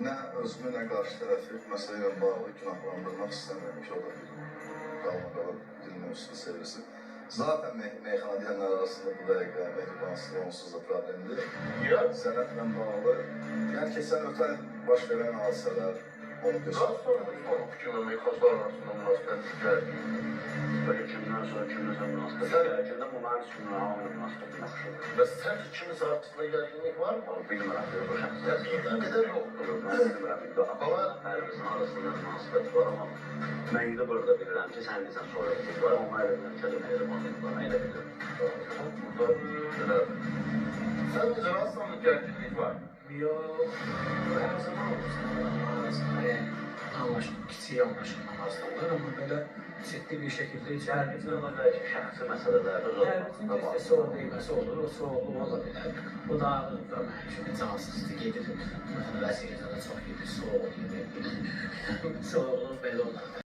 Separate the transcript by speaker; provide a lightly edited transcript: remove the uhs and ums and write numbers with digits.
Speaker 1: Nə özümü, nə qarşı tərəfi məsələ ilə bağlı günahlandırmaq istəmirəm ki, o da bir qalmaqala dil mövzusunu sevirsin. Zaten meyxana deyənlər arasında bu dəqiqə mehribansız onsuz da problemdir. Sənətlə bağlı, yəni keçən ötən baş verən hadisələr onu göstərir.
Speaker 2: Daha sonra bu fikirlə meyxancılar arasında münasibət gəldi.
Speaker 3: Böyle kimdən sonra kimdən münasibət gəldiğində bu mənim üçün hamının münasibəti yaxşıdır.
Speaker 2: Və səncə kiminsə artıqla gərginlik var mı?
Speaker 3: Bilmirəm, bir o şəxs.
Speaker 2: Ya bildiğin qədər yoxdur.
Speaker 3: Mən bilmirəm, amma hər birisinin arasında münasibət var, amma mən indi burada bilirəm ki, sən deyirsən soyuqluq var, amma elə bilirəm ki, mehribanlıq var, elə bilirəm.
Speaker 2: Burada belədir. Sən necə rastlanma gərginlik var?
Speaker 4: Yox, hər zaman olursa, kiçik anlaşılmamazdır, amma belə ciddi bir şəkildə
Speaker 3: Hərbizin ola bilər ki, şəxsi məsələlərdə
Speaker 4: Hərbizin işte soğuk deyilməsi olur, o soğuqluq ola bilər. Bu da mənim kimi cansızdır, gedir, vəsiyyətə də çox gedir, soğuq gedir. Soğuqluq belə olur.